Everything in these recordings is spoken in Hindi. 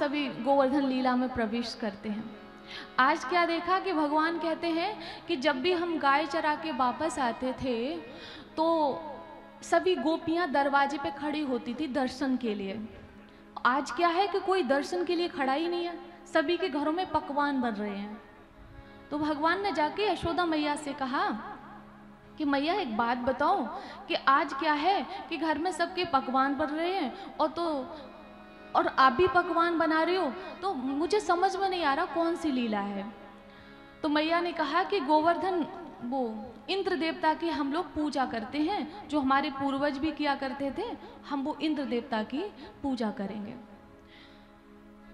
सभी गोवर्धन लीला में प्रवेश करते हैं। आज क्या देखा कि भगवान कहते हैं कि जब भी हम गाय चरा के वापस आते थे तो सभी गोपियां दरवाजे पे खड़ी होती थी दर्शन के लिए। आज क्या है कि कोई दर्शन के लिए खड़ा ही नहीं है, सभी के घरों में पकवान बन रहे हैं। तो भगवान ने जाके यशोदा मैया से कहा कि मैया एक बात बताओ कि आज क्या है कि घर में सबके पकवान बन रहे हैं और आप भी पकवान बना रहे हो, तो मुझे समझ में नहीं आ रहा कौन सी लीला है। तो मैया ने कहा कि गोवर्धन वो इंद्र देवता की हम लोग पूजा करते हैं, जो हमारे पूर्वज भी किया करते थे, हम वो इंद्र देवता की पूजा करेंगे।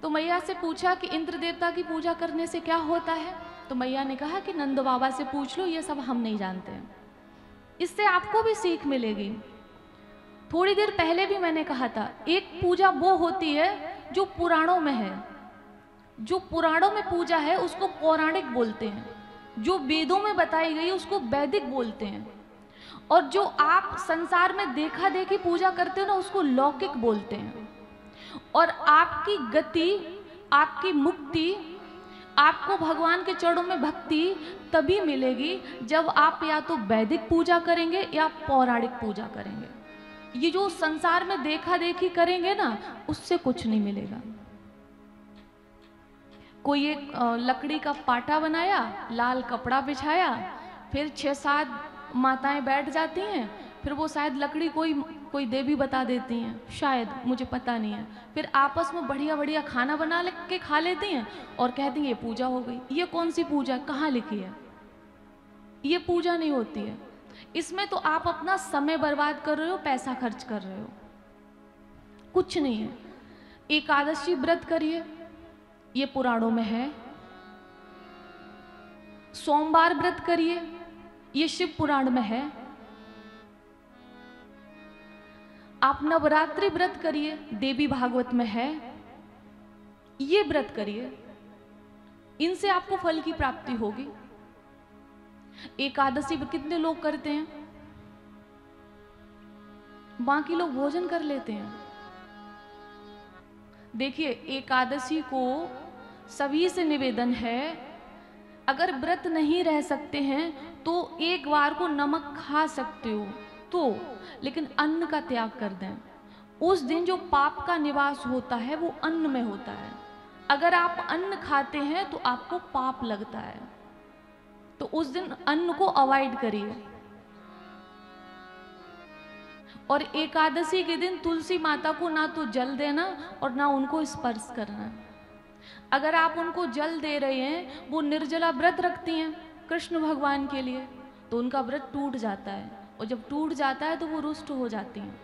तो मैया से पूछा कि इंद्र देवता की पूजा करने से क्या होता है। तो मैया ने कहा कि नंद बाबा से पूछ लो, ये सब हम नहीं जानते हैं। इससे आपको भी सीख मिलेगी। थोड़ी देर पहले भी मैंने कहा था, एक पूजा वो होती है जो पुराणों में है। जो पुराणों में पूजा है उसको पौराणिक बोलते हैं, जो वेदों में बताई गई उसको वैदिक बोलते हैं, और जो आप संसार में देखा देखी पूजा करते हो ना उसको लौकिक बोलते हैं। और आपकी गति, आपकी मुक्ति, आपको भगवान के चरणों में भक्ति तभी मिलेगी जब आप या तो वैदिक पूजा करेंगे या पौराणिक पूजा करेंगे। ये जो संसार में देखा देखी करेंगे ना उससे कुछ नहीं मिलेगा। कोई एक लकड़ी का पाटा बनाया, लाल कपड़ा बिछाया, फिर 6-7 माताएं बैठ जाती हैं, फिर वो शायद लकड़ी कोई देवी बता देती हैं, शायद, मुझे पता नहीं है। फिर आपस में बढ़िया बढ़िया खाना बना के खा लेती हैं और कहती हैं ये पूजा हो गई। ये कौन सी पूजा, कहाँ लिखी है? ये पूजा नहीं होती है। इसमें तो आप अपना समय बर्बाद कर रहे हो, पैसा खर्च कर रहे हो, कुछ नहीं है। एकादशी व्रत करिए, ये पुराणों में है। सोमवार व्रत करिए, ये शिव पुराण में है। आप नवरात्रि व्रत करिए, देवी भागवत में है। ये व्रत करिए, इनसे आपको फल की प्राप्ति होगी। एकादशी कितने लोग करते हैं? बाकी लोग भोजन कर लेते हैं। देखिए, एकादशी को सभी से निवेदन है, अगर व्रत नहीं रह सकते हैं तो एक बार को नमक खा सकते हो तो, लेकिन अन्न का त्याग कर दें। उस दिन जो पाप का निवास होता है वो अन्न में होता है। अगर आप अन्न खाते हैं तो आपको पाप लगता है, तो उस दिन अन्न को अवॉइड करिए। और एकादशी के दिन तुलसी माता को ना तो जल देना और ना उनको स्पर्श करना। अगर आप उनको जल दे रहे हैं, वो निर्जला व्रत रखती हैं कृष्ण भगवान के लिए, तो उनका व्रत टूट जाता है, और जब टूट जाता है तो वो रुष्ट हो जाती हैं।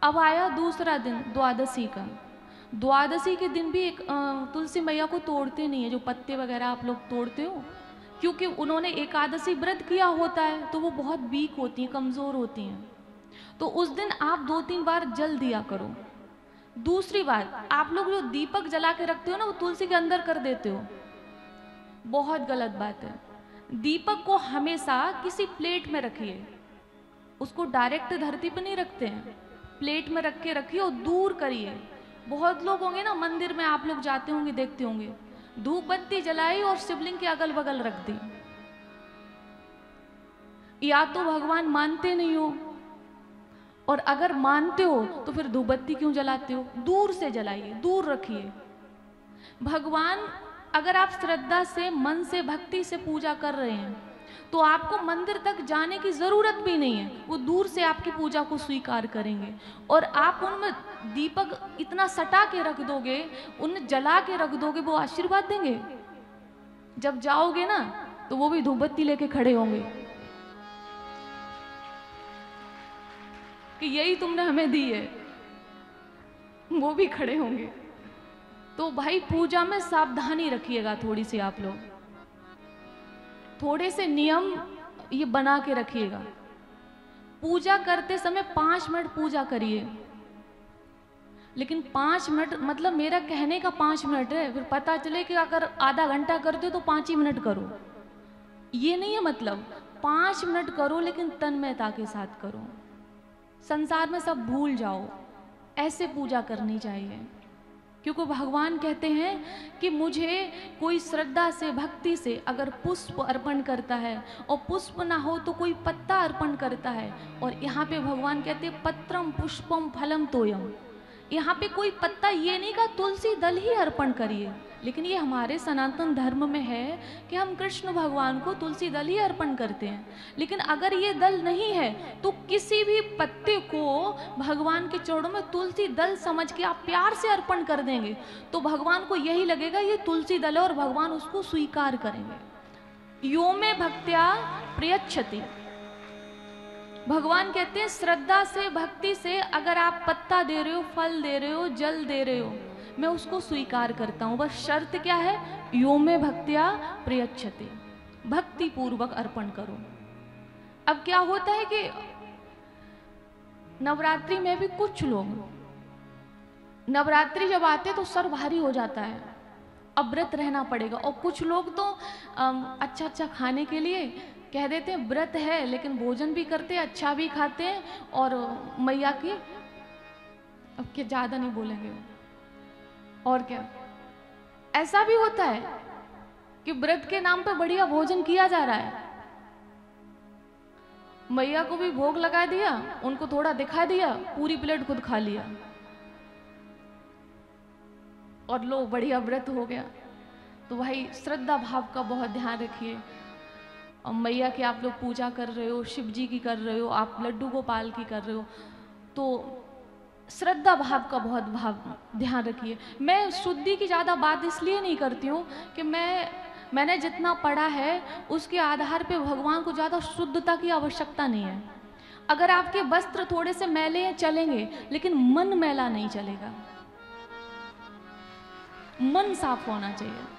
अब आया दूसरा दिन, द्वादशी का। द्वादशी के दिन भी एक तुलसी मैया को तोड़ते नहीं है, जो पत्ते वगैरह आप लोग तोड़ते हो, क्योंकि उन्होंने एकादशी व्रत किया होता है तो वो बहुत वीक होती हैं, कमज़ोर होती हैं। तो उस दिन आप 2-3 बार जल दिया करो। दूसरी बात, आप लोग जो दीपक जला के रखते हो ना वो तुलसी के अंदर कर देते हो, बहुत गलत बात है। दीपक को हमेशा किसी प्लेट में रखिए, उसको डायरेक्ट धरती पर नहीं रखते हैं, प्लेट में रख के रखिए और दूर करिए। बहुत लोग होंगे ना, मंदिर में आप लोग जाते होंगे, देखते होंगे, धूप बत्ती जलाई और शिवलिंग के अगल बगल रख दी। या तो भगवान मानते नहीं हो, और अगर मानते हो तो फिर धूप बत्ती क्यों जलाते हो? दूर से जलाइए, दूर रखिए। भगवान, अगर आप श्रद्धा से, मन से, भक्ति से पूजा कर रहे हैं तो आपको मंदिर तक जाने की जरूरत भी नहीं है, वो दूर से आपकी पूजा को स्वीकार करेंगे। और आप उनमें दीपक इतना सटा के रख दोगे, उन्हें जला के रख दोगे, वो आशीर्वाद देंगे। जब जाओगे ना तो वो भी धूप बत्ती लेके खड़े होंगे कि यही तुमने हमें दी है, वो भी खड़े होंगे। तो भाई पूजा में सावधानी रखिएगा थोड़ी सी, आप लोग थोड़े से नियम ये बना के रखिएगा। पूजा करते समय 5 मिनट पूजा करिए, लेकिन 5 मिनट मतलब मेरा कहने का 5 मिनट है, फिर पता चले कि अगर आधा घंटा करते हो तो 5 ही मिनट करो, ये नहीं है मतलब। 5 मिनट करो लेकिन तन्मयता के साथ करो, संसार में सब भूल जाओ, ऐसे पूजा करनी चाहिए। क्योंकि भगवान कहते हैं कि मुझे कोई श्रद्धा से भक्ति से अगर पुष्प अर्पण करता है, और पुष्प ना हो तो कोई पत्ता अर्पण करता है, और यहाँ पे भगवान कहते हैं पत्रम पुष्पम फलम तोयम। यहाँ पे कोई पत्ता, ये नहीं कहा तुलसी दल ही अर्पण करिए, लेकिन ये हमारे सनातन धर्म में है कि हम कृष्ण भगवान को तुलसी दल ही अर्पण करते हैं। लेकिन अगर ये दल नहीं है तो किसी भी पत्ते को भगवान के चरणों में तुलसी दल समझ के आप प्यार से अर्पण कर देंगे तो भगवान को यही लगेगा ये तुलसी दल है, और भगवान उसको स्वीकार करेंगे। यो में भक्त्या प्रियच्छति। भगवान कहते हैं श्रद्धा से भक्ति से अगर आप पत्ता दे रहे हो, फल दे रहे हो, जल दे रहे हो, मैं उसको स्वीकार करता हूं। बस शर्त क्या है? यो में भक्त्या प्रियच्छते, भक्ति पूर्वक अर्पण करो। अब क्या होता है कि नवरात्रि में भी कुछ लोग, नवरात्रि जब आते तो सर भारी हो जाता है, अब व्रत रहना पड़ेगा। और कुछ लोग तो अच्छा अच्छा खाने के लिए कह देते हैं व्रत है, लेकिन भोजन भी करते हैं, अच्छा भी खाते हैं, और मैया की, अब क्या ज्यादा नहीं बोलेंगे, और क्या ऐसा भी होता है कि व्रत के नाम पे बढ़िया भोजन किया जा रहा है, मैया को भी भोग लगा दिया, उनको थोड़ा दिखा दिया, पूरी प्लेट खुद खा लिया, और लो बढ़िया व्रत हो गया। तो भाई श्रद्धा भाव का बहुत ध्यान रखिए। और मैया की आप लोग पूजा कर रहे हो, शिव जी की कर रहे हो, आप लड्डू गोपाल की कर रहे हो, तो श्रद्धा भाव का बहुत ध्यान रखिए। मैं शुद्धि की ज़्यादा बात इसलिए नहीं करती हूँ कि मैंने जितना पढ़ा है उसके आधार पे भगवान को ज़्यादा शुद्धता की आवश्यकता नहीं है। अगर आपके वस्त्र थोड़े से मैले हैं चलेंगे, लेकिन मन मैला नहीं चलेगा, मन साफ होना चाहिए।